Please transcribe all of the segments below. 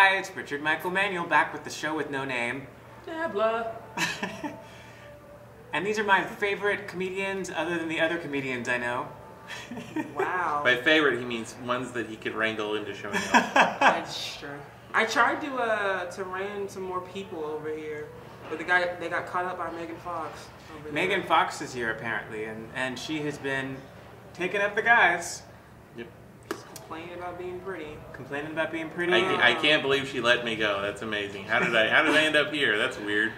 Hi, it's Richard Michael Manuel back with the show with no name. Yeah, blah. And these are my favorite comedians other than the other comedians I know. Wow. By favorite, he means ones that he could wrangle into showing up. That's true. I tried to rein some more people over here, but they got caught up by Megan Fox. Megan Fox is here apparently, and she has been taking up the guys. Yep. Complaining about being pretty. Complaining about being pretty. I can't believe she let me go. That's amazing. How did I end up here? That's weird.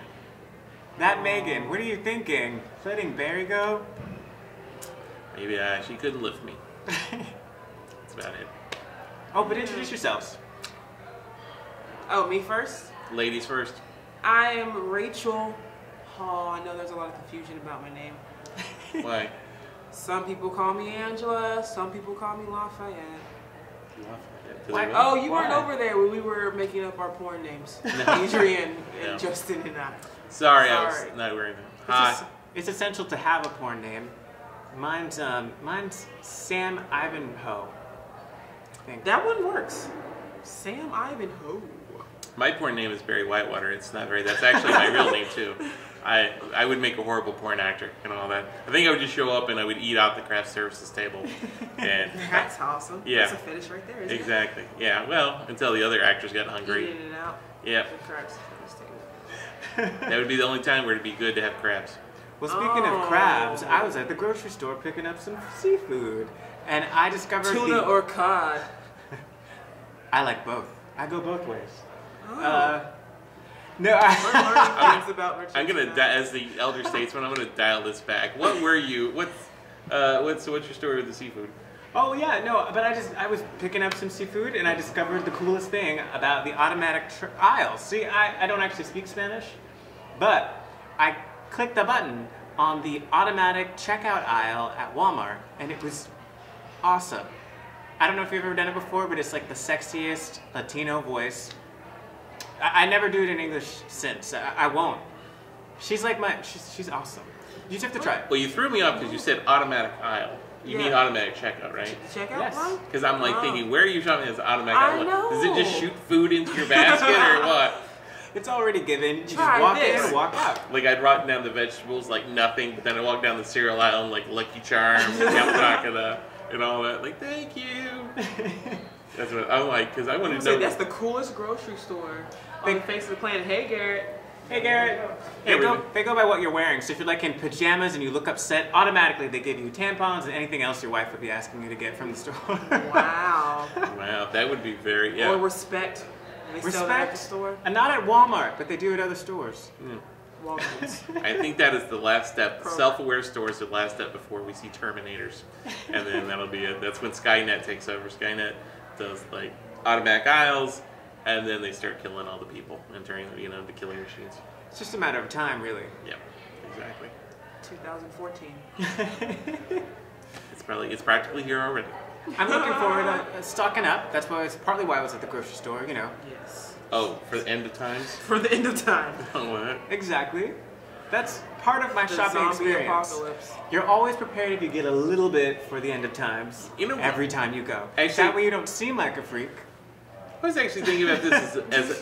That Megan, what are you thinking? Letting Barry go? Maybe she couldn't lift me. That's about it. Oh, but introduce yourselves. Oh, me first? Ladies first. I am Rachel Hall. I know there's a lot of confusion about my name. Why? Some people call me Angela. Some people call me Lafayette. Why? Oh, you weren't Why? over there when we were making up our porn names. Adrian and No. Justin and I. Sorry, I was not wearing them. Hi. It's essential to have a porn name. Mine's Sam Ivanhoe. I think. That one works. Sam Ivanhoe. My porn name is Barry Whitewater. It's not very. That's actually my real name too. I would make a horrible porn actor and all that. I think I would just show up and I would eat out the craft services table. And That's awesome. Yeah. That's a fetish right there, isn't it? exactly. Yeah. Well, until the other actors got hungry. Eating it out. Yeah. The craft service table. That would be the only time where it'd be good to have crabs. Well, speaking of crabs, I was at the grocery store picking up some seafood, and I discovered Tuna or cod. I like both. I go both ways. Oh. No, We're learning things about Richard. I'm gonna, as the elder statesman, I'm gonna dial this back. What were you? What's your story with the seafood? Oh yeah, no, but I was picking up some seafood, and I discovered the coolest thing about the automatic aisles. See, I don't actually speak Spanish, but I clicked the button on the automatic checkout aisle at Walmart, and it was awesome. I don't know if you've ever done it before, but it's like the sexiest Latino voice. I never do it in English since. I won't. She's like she's awesome. You just have to try it. Well, you threw me off because you said automatic aisle. You mean automatic checkout, right? Checkout Yes. one? Because I'm like thinking, where are you shopping this automatic I aisle? know. Does it just shoot food into your basket or what? It's already given. You just Try walk this. in and walk out. Like I'd write down the vegetables like nothing, but then I walk down the cereal aisle and like Lucky Charms and Yamakakada and all that. Like, thank you. That's what I'm like, because I want to know. That's the coolest grocery store on the face of the planet. Hey, Garrett. Hey Garrett. They go by what you're wearing. So if you're like in pajamas and you look upset, automatically they give you tampons and anything else your wife would be asking you to get from the store. Wow. Wow, that would be very Or respect. They sell that at the store. And not at Walmart, but they do at other stores. Walgreens. I think that is the last step. Self-aware stores are the last step before we see Terminators, and then that'll be it. That's when Skynet takes over. Skynet does like automatic aisles, and then they start killing all the people and turning the killing machines. It's just a matter of time, really. Yeah, exactly. 2014. It's practically here already. I'm looking forward to stocking up. It's partly why I was at the grocery store, you know. Yes. Oh, for the end of times. For the end of time. Oh, what? Exactly. That's part of my The shopping zombie experience. apocalypse. You're always prepared if you get a little bit for the end of times. You know what? Every time you go. Actually- That way you don't seem like a freak. I was actually thinking about this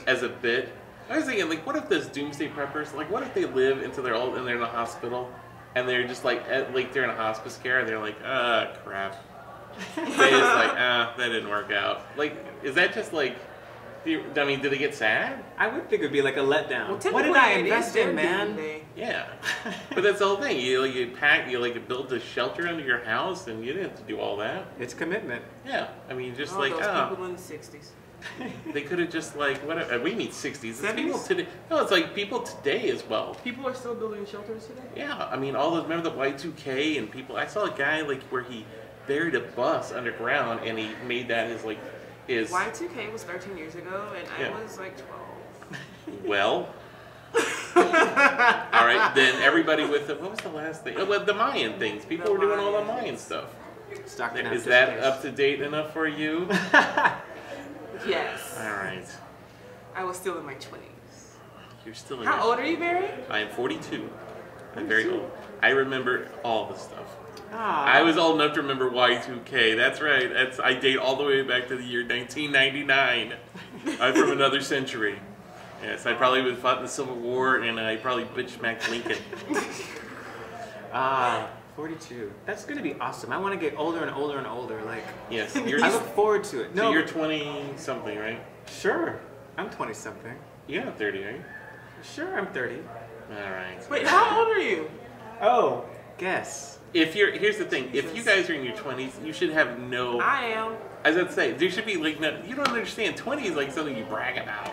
as a bit. I was thinking, like, what if those doomsday preppers, like, what if they live until they're old and they're in a hospital, and they're just like they're in a hospice care, and they're like, crap. They just like, that didn't work out. Like, is that just like, I mean, did they get sad? I would think it would be like a letdown. Well, What did I technically, it is invest their in, man? doomsday. Yeah, but that's the whole thing. You build a shelter under your house, and you didn't have to do all that. It's commitment. Yeah, I mean, just All like, those people in the 60s. they could have just like, whatever. We need 60s. It's 70s? people today. No, it's like people today as well. People are still building shelters today? Yeah, I mean, all those. Remember the Y2K and people. I saw a guy like where he buried a bus underground, and he made that his. Y2K was 13 years ago, and Yeah. I was like 12. Well. All right, then everybody with what was the last thing? Oh, well, the Mayan things. People were doing all the Mayan stuff. Stocking up Is just that in case. up to date enough for you? Yes. All right. I was still in my 20s. You're still in. How old are you, Barry? I am 42. I'm very old. I remember all the stuff. I was old enough to remember Y2K. That's right. I date all the way back to the year 1999. I'm from another century. Yes, I probably would have fought in the Civil War, and I probably bitch-smacked Lincoln. 42. That's gonna be awesome. I want to get older and older and older. Like, Yes, I look forward to it. so you're 20-something, right? Sure. I'm 20-something. You're not 30, right? Sure, I'm 30. All right. Wait, how old are you? Oh, guess. Here's the thing. If you guys are in your 20s, you should have no. I am. As I'd say, there should be like no. You don't understand. 20 is like something you brag about.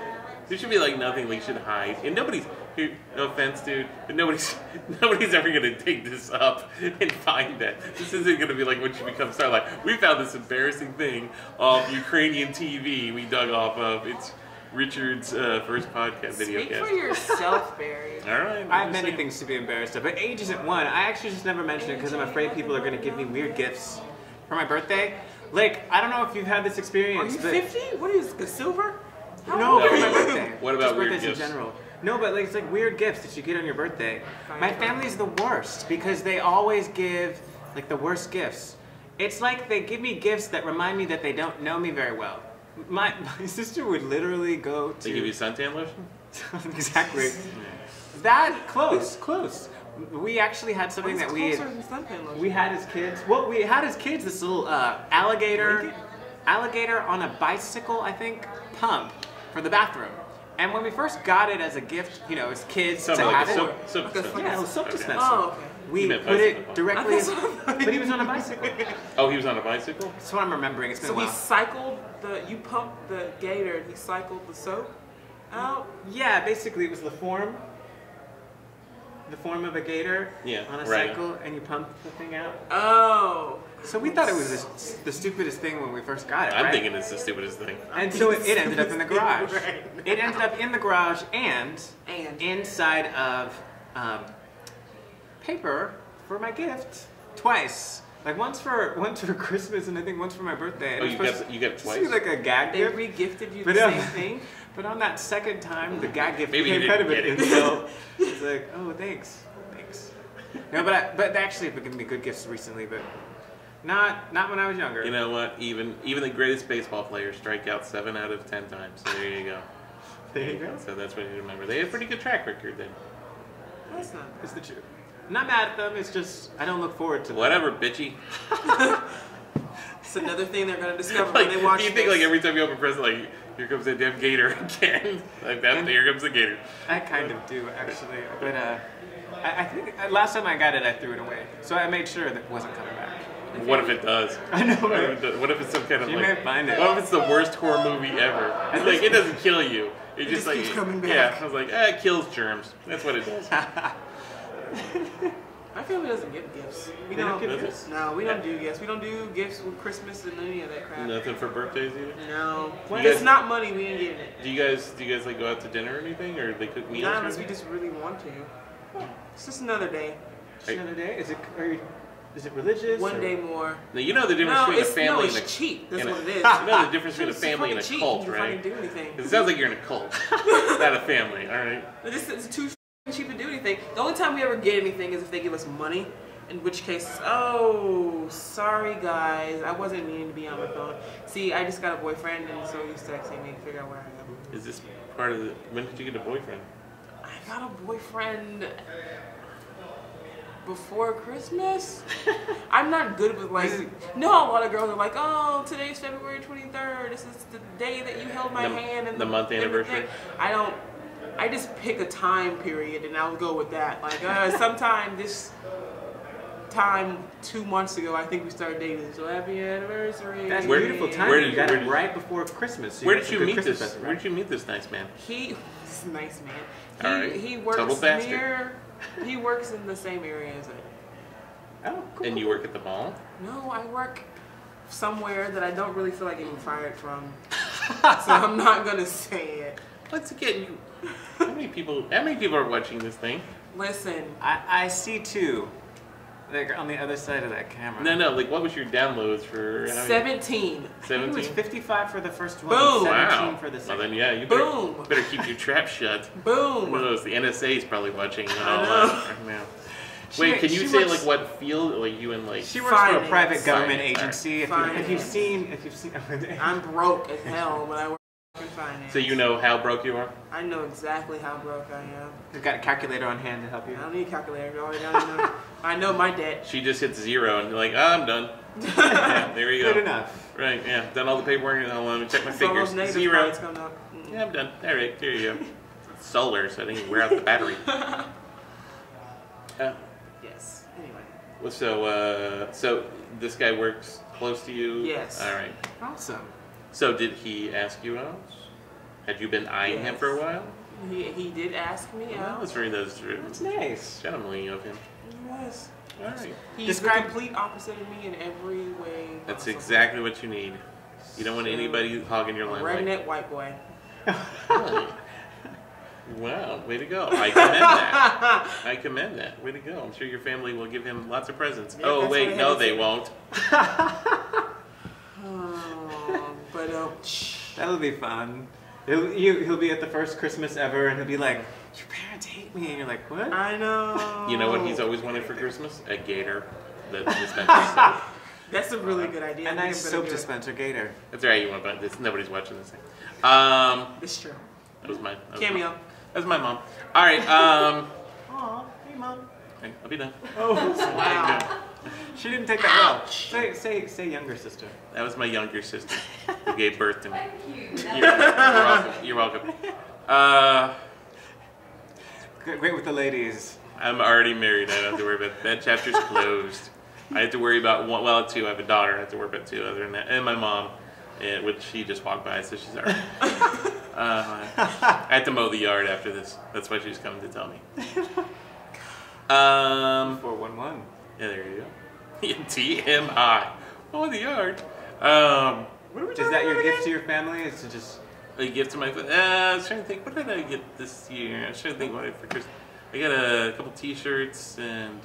There should be like nothing we should hide. And nobody's here. No offense, dude, but nobody's ever gonna take this up and find that. This isn't gonna be like when you become star. Like, we found this embarrassing thing off Ukrainian TV we dug off of. It's Richard's first podcast video. Speak for yourself, Barry. All right. I have many things to be embarrassed of, but age isn't one. I actually just never mention it because I'm afraid people are going to give me weird gifts for my birthday. Like, I don't know if you've had this Are experience. you but 50? What is the silver? How No, old for are my you? birthday. What about Just weird birthdays gifts? in general? No, but like, it's like weird gifts that you get on your birthday. My family's the worst because they always give like the worst gifts. It's like they give me gifts that remind me that they don't know me very well. My sister would literally go to. They give you suntan lotion? Exactly. That close. We actually had something What's that we closer than suntan lotion? we had as kids. Well, we had as kids this little alligator on a bicycle, I think, pump for the bathroom. And when we first got it as a gift, you know, as kids to have it. Soap Like a dispenser. Yeah, a soap Okay. dispenser. Oh, okay. We You meant put bicycle. it directly, but he was on a bicycle. Oh, he was on a bicycle? That's what I'm remembering. It's been So a he while. cycled you pumped the gator and he cycled the soap out? Yeah, basically it was the form of a gator Yeah, on a right. cycle, and you pump the thing out. Oh. So we thought it was the stupidest thing when we first got it, I'm right? thinking it's the stupidest thing. And so it ended up in the garage. Right. It ended up in the garage and inside of paper for my gift twice. Like once for Christmas and I think once for my birthday. Oh, And it was supposed you got to twice? be like a gag They gift. re-gifted you But, the same thing? But on that second time, the gag gift Maybe you became kind of didn't an get it. insult. It's like, oh, thanks. No, but they actually have given me good gifts recently, but not when I was younger. You know what? Even the greatest baseball players strike out 7 out of 10 times. So there you go. There you go. So that's what you remember. They have a pretty good track record then. That's not It's the truth. I'm not mad at them. It's just I don't look forward to them. Whatever, bitchy. It's another thing they're going to discover Like, when they watch you think this. like every time you open a present, like, here comes that damn gator again. Like that, here comes the gator. I kind of do actually, but I think last time I got it, I threw it away. So I made sure that it wasn't coming back. What if it does? I know. What if, it does? What if it's some kind of You like? may find it. What if it's the worst horror movie ever? It's like it doesn't kill you. It just like keeps coming Yeah, back. I was like, it kills germs. That's what it does. My family doesn't give gifts. We They don't don't. give gifts? No, we don't do gifts. We don't do gifts with Christmas and any of that crap. Nothing for birthdays either. No. You If guys- it's not money, we ain't getting it. Do you guys like go out to dinner or anything, or they cook meals? Not or unless we anything? just really want to. It's just another day. Just another day? Is it religious? One or- day more. Now, you know the difference No, between a it's family and a cheap. That's and a- what it is. You know the difference between a It's family and a fucking cheap. cult, You right? can fucking do anything. 'Cause it sounds like you're in a cult, not a family. All right. It's too cheap to do anything. The only time we ever get anything is if they give us money. In which case, oh, sorry guys, I wasn't meaning to be on my phone. See, I just got a boyfriend, and so he's texting me to figure out where I am. Is this part of the? When did you get a boyfriend? I got a boyfriend before Christmas. I'm not good with like. No, a lot of girls are like, oh, today's February 23rd. This is the day that you held my hand and the month and anniversary? thing." I don't. I just pick a time period and I'll go with that. Like sometime this time 2 months ago, I think we started dating. So happy anniversary. That's Where- beautiful where timing. did- You got where it did- right before Christmas. So Where got did some you good meet Christmas this? present, Where right? did you meet this nice man? This is a nice man. All right. He works Total bastard. near. He works in the same area as I. Oh, cool. And you work at the mall? No, I work somewhere that I don't really feel like getting fired from. So I'm not gonna say it. Once again, how many people are watching this thing? Listen, I see two. Like on the other side of that camera. No. Like, what was your downloads for? how many- 17. I think it was 17? 55 for the first one. Boom. 17 Wow. for the Well, second. then, yeah, you Boom. better keep your trap shut. Who Boom. knows? The NSA is probably watching. I know. Right now. Wait, can you she say works- like what field? Like you and like. She works for a Finance. private government Finance. agency. If Finance. you've seen, I'm broke as hell, but I work in finance. So you know how broke you are? I know exactly how broke I am. You've got a calculator on hand to help you. I don't need a calculator. You already know. I know my debt. She just hits 0 and you're like, I'm done. Yeah, there you go. Good enough. Right, yeah. Done all the paperwork. And let me check my So figures. those negative 0. points come up. Yeah, I'm done. All right, there you go. It's solar, so I didn't wear out the battery. Yes. Anyway. Well, so this guy works close to you? Yes. All right. Awesome. So did he ask you out? Had you been eyeing him Yes. for a while? He did ask me Well, out. that's very That's nice. gentlemanly of him. Yes. All right. He's Describe- the complete opposite of me in every way. That's possible. exactly what you need. You don't want anybody hogging your limelight. Redneck white boy. Really? Wow, way to go. I commend that. I commend that. Way to go. I'm sure your family will give him lots of presents. Yeah, Oh, that's wait, what I no, had to they say. won't. But That'll be fun. He'll be at the first Christmas ever, and he'll be like, "Your parents hate me," and you're like, "What?" I know. You know what he's always wanted for Christmas? A gator. That dispenser. That's a really good idea. A I think nice I'm gonna soap do it. dispenser gator. That's right, you want to buy this. Nobody's watching this thing. It's true. That was my Cameo. That was my mom. All right, Aw, hey mom. okay, I'll be done. Oh, Wow. she didn't take that well. Say younger sister. That was my younger sister who gave birth to me. You're welcome. You're welcome. Great with the ladies. I'm already married. I don't have to worry about that. Chapter's closed. I have to worry about one, well, 2. I have a daughter. I have to worry about 2 other than that, and my mom, which she just walked by, so she's alright. I have to mow the yard after this. That's why she's coming to tell me. 411. Yeah, there you go. TMI. Oh, the yard. What are we Is talking that your about gift again? to your family? Is to just A gift to my. I was trying to think. What did I get this year? I was trying to think what I for Christmas. I got a couple T-shirts and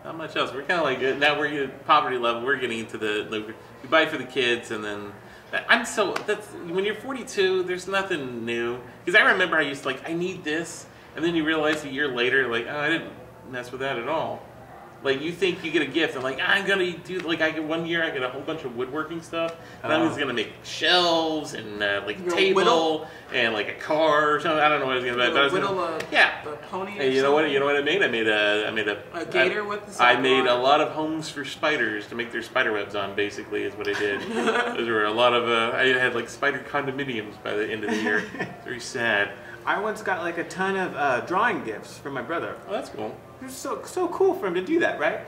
not much else. We're kind of like now we're at poverty level. We're getting into the we buy for the kids and then. That's when you're 42. There's nothing new because I remember I used to I need this, and then you realize a year later I didn't mess with that at all. Like you think you get a gift and I'm gonna do one year I get a whole bunch of woodworking stuff and I'm just gonna make shelves and a table whittle? and a car or something. I don't know what I was gonna make. But I was A pony. Hey, you know what I made? I made A gator with the I made a sideboard. lot of homes for spiders to make their spider webs on. Basically, is what I did. Those were a lot of. I had spider condominiums by the end of the year. It's very sad. I once got a ton of drawing gifts from my brother. Oh, that's cool. It was so cool for him to do that, right?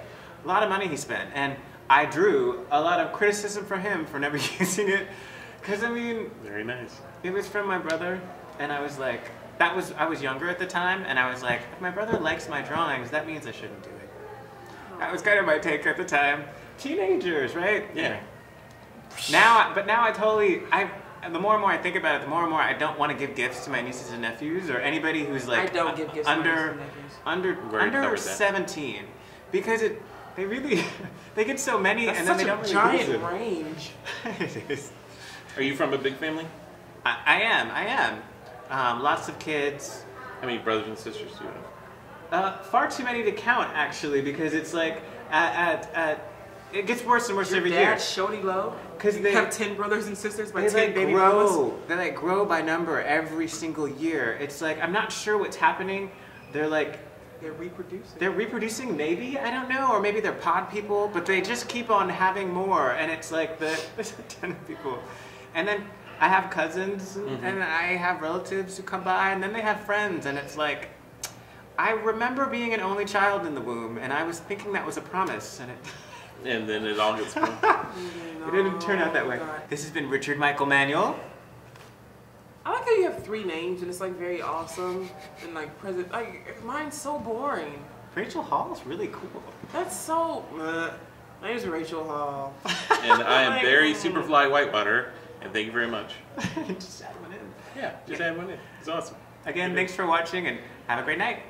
A lot of money he spent, and I drew a lot of criticism for him for never using it, because Very nice. it was from my brother, and I was like, I was younger at the time, and I was like, if my brother likes my drawings, that means I shouldn't do it. That was kind of my take at the time. Teenagers, right? Yeah. Now I totally the more and more I think about it, the more and more I don't want to give gifts to my nieces and nephews or anybody who's I don't give gifts to my nieces and under nephews. Already under covered that. 17 because they really they get so many That's and then such they a don't really giant use them. range. It is. Are you from a big family? I am. Lots of kids. How many brothers and sisters do you have? Far too many to count actually because it's it gets worse and worse Your every year. dad, Shody Low, 'Cause they- have 10 brothers and sisters by They 10 baby mamas. They grow by number every single year. It's I'm not sure what's happening. They're They're reproducing. they're reproducing maybe, I don't know, or maybe they're pod people, but they just keep on having more and it's there's a ton of people. And then I have cousins and I have relatives who come by and then they have friends and it's I remember being an only child in the womb and I was thinking that was a promise and And then it all gets. it didn't turn out that way. God. This has been Richard Michael Manuel. I like how you have 3 names and it's very awesome and present. Mine's so boring. Rachel Hall's really cool. That's so. My name's Rachel Hall. And I am very Superfly Whitewater, and thank you very much. Just add one in. Yeah, just add one in. It's awesome. Again, thanks for watching and have a great night.